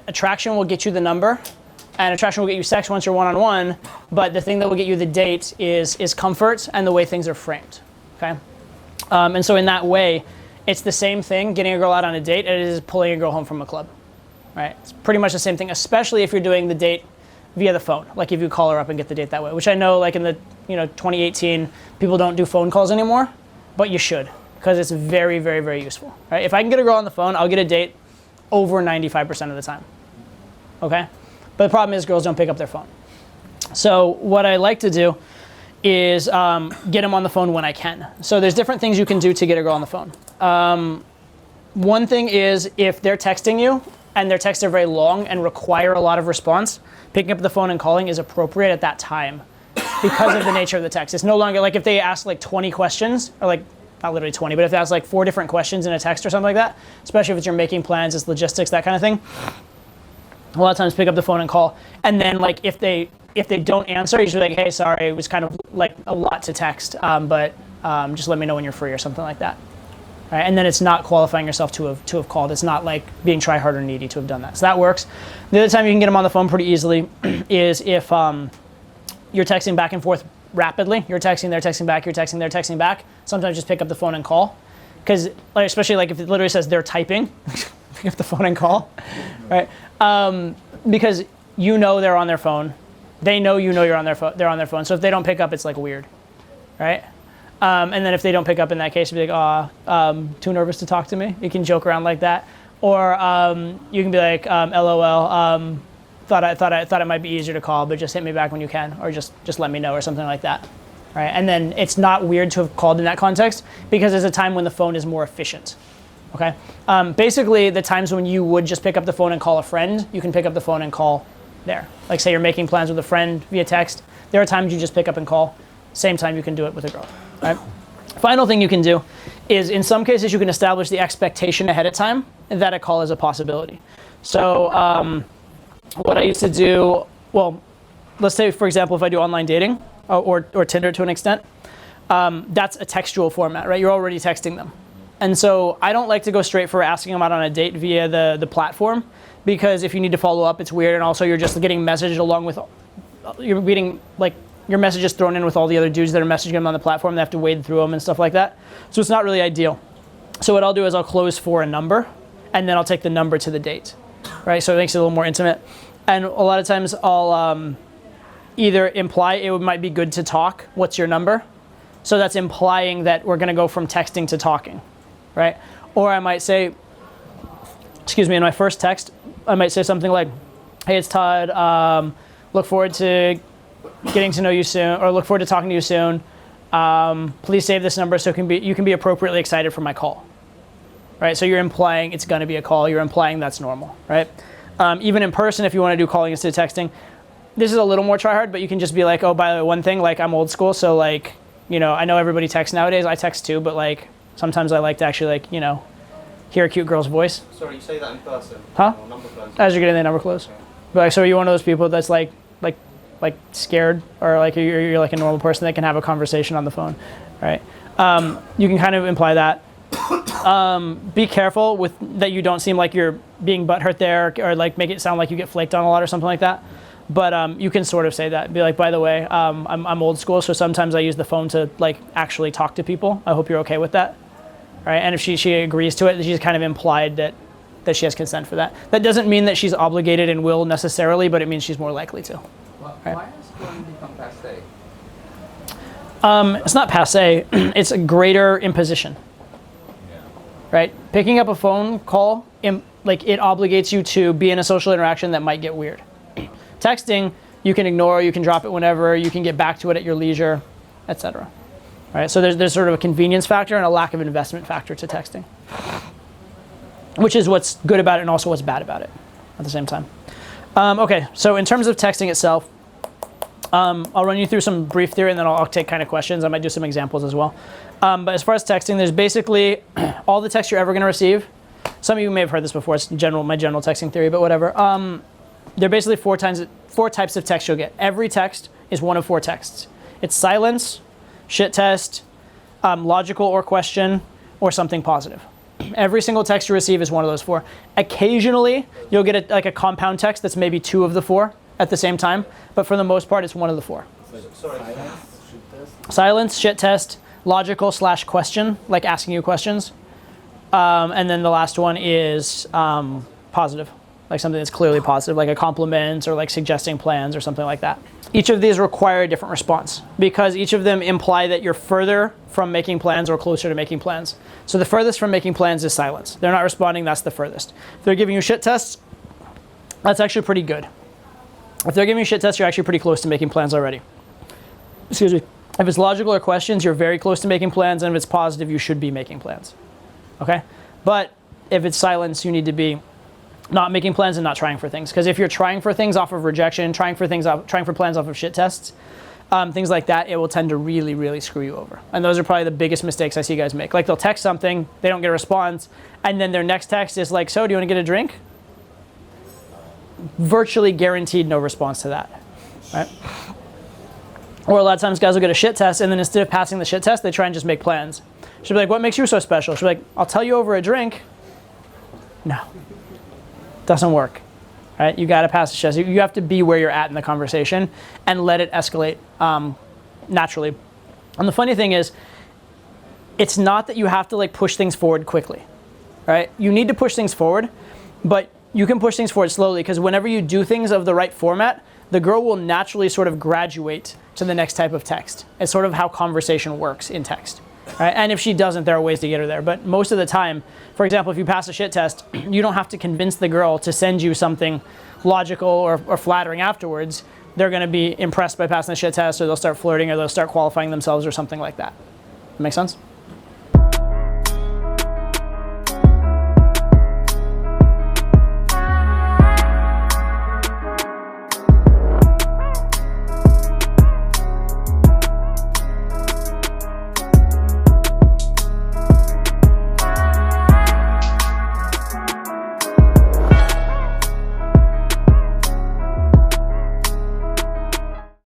attraction will get you the number, and attraction will get you sex once you're one-on-one, but the thing that will get you the date is comfort and the way things are framed, okay? And so in that way, it's the same thing, getting a girl out on a date, as it is pulling a girl home from a club, right? It's pretty much the same thing, especially if you're doing the date via the phone, like if you call her up and get the date that way, which I know like in the 2018, people don't do phone calls anymore, but you should, because it's very, very, very useful, right? If I can get a girl on the phone, I'll get a date over 95% of the time, okay? But the problem is girls don't pick up their phone. So what I like to do is get them on the phone when I can. So there's different things you can do to get a girl on the phone. One thing is if they're texting you and their texts are very long and require a lot of response, picking up the phone and calling is appropriate at that time because of the nature of the text. It's no longer like if they ask like 20 questions, or like not literally 20, but if they ask like 4 different questions in a text or something like that, especially if it's you're making plans, it's logistics, that kind of thing. A lot of times pick up the phone and call. And then like if they don't answer, you should be like, hey, sorry, it was kind of like a lot to text, but just let me know when you're free or something like that. Right? And then it's not qualifying yourself to have called. It's not like being try hard or needy to have done that. So that works. The other time you can get them on the phone pretty easily is if you're texting back and forth rapidly. You're texting, they're texting back, you're texting, they're texting back. Sometimes just pick up the phone and call. Because like, especially like if it literally says they're typing, pick up the phone and call, right? Because you know they're on their phone. They know you know you're on their phone. They're on their phone. So if they don't pick up, it's like weird, right? And then if they don't pick up in that case, you'll be like, too nervous to talk to me. You can joke around like that. Or you can be like, LOL, thought it might be easier to call, but just hit me back when you can, or just let me know, or something like that, right? And then it's not weird to have called in that context because it's a time when the phone is more efficient, okay? Basically, the times when you would just pick up the phone and call a friend, you can pick up the phone and call there. Like say you're making plans with a friend via text, there are times you just pick up and call. Same time you can do it with a girl, right? Final thing you can do is in some cases you can establish the expectation ahead of time that a call is a possibility. So what I used to do, well, let's say for example if I do online dating or Tinder to an extent, that's a textual format, right? You're already texting them. And so I don't like to go straight for asking them out on a date via the platform, because if you need to follow up, it's weird, and also you're just getting messaged along with, you're getting like your messages thrown in with all the other dudes that are messaging them on the platform. They have to wade through them and stuff like that. So it's not really ideal. So what I'll do is I'll close for a number, and then I'll take the number to the date, right? So it makes it a little more intimate. And a lot of times I'll either imply it might be good to talk. What's your number? So that's implying that we're going to go from texting to talking, right? Or I might say, in my first text, I might say something like, hey, it's Todd. Look forward to getting to know you soon, or look forward to talking to you soon. Please save this number so you can be appropriately excited for my call, right? So you're implying it's going to be a call. You're implying that's normal, right? Even in person, if you want to do calling instead of texting, this is a little more try hard, but you can just be like, oh, by the way, one thing, like I'm old school, so like, I know everybody texts nowadays. I text too, but like sometimes I like to actually like, hear a cute girl's voice. Sorry, you say that in person? Huh? Or number close? As you're getting the number close. Okay. But like, so are you one of those people that's like scared, or like you're like a normal person that can have a conversation on the phone, right? You can kind of imply that. Be careful with that you don't seem like you're being butthurt there, or like make it sound like you get flaked on a lot or something like that. But you can sort of say that. Be like, by the way, I'm old school, so sometimes I use the phone to like actually talk to people. I hope you're okay with that, right? And if she agrees to it, she's kind of implied that she has consent for that. That doesn't mean that she's obligated and will necessarily, but it means she's more likely to. Why has phone become passe? It's not passe. It's a greater imposition. Yeah. Right? Picking up a phone call, like it obligates you to be in a social interaction that might get weird. Texting, you can ignore, you can drop it whenever, you can get back to it at your leisure, etc. Right? So there's sort of a convenience factor and a lack of investment factor to texting, which is what's good about it and also what's bad about it at the same time. Okay, so in terms of texting itself, I'll run you through some brief theory, and then I'll take kind of questions. I might do some examples as well. But as far as texting, there's basically all the text you're ever going to receive. Some of you may have heard this before. It's my general texting theory, but whatever. There are basically four types of text you'll get. Every text is one of 4 texts. It's silence, shit test, logical or question, or something positive. Every single text you receive is one of those 4. Occasionally, you'll get like a compound text that's maybe 2 of the 4 at the same time, but for the most part, it's one of the 4. Sorry. Silence, shit test, logical / question, like asking you questions. And then the last one is positive, like something that's clearly positive, like a compliment or like suggesting plans or something like that. Each of these require a different response because each of them imply that you're further from making plans or closer to making plans. So the furthest from making plans is silence. They're not responding, that's the furthest. If they're giving you shit tests, that's actually pretty good. If they're giving you shit tests, you're actually pretty close to making plans already. Excuse me. If it's logical or questions, you're very close to making plans, and if it's positive, you should be making plans. Okay? But if it's silence, you need to be not making plans and not trying for things. Because if you're trying for things off of rejection, trying for plans off of shit tests, things like that, it will tend to really, really screw you over. And those are probably the biggest mistakes I see guys make. Like they'll text something, they don't get a response, and then their next text is like, so do you want to get a drink? Virtually guaranteed no response to that, right? Or a lot of times guys will get a shit test, and then instead of passing the shit test, they try and just make plans. She'll be like, what makes you so special? She'll be like, I'll tell you over a drink. No, doesn't work, right? You gotta pass the shit test. You have to be where you're at in the conversation and let it escalate naturally. And the funny thing is, it's not that you have to like push things forward quickly, right? You need to push things forward, but you can push things forward slowly because whenever you do things of the right format, the girl will naturally sort of graduate to the next type of text. It's sort of how conversation works in text. Right? And if she doesn't, there are ways to get her there. But most of the time, for example, if you pass a shit test, you don't have to convince the girl to send you something logical or flattering afterwards. They're going to be impressed by passing the shit test, or they'll start flirting, or they'll start qualifying themselves or something like that. Make sense?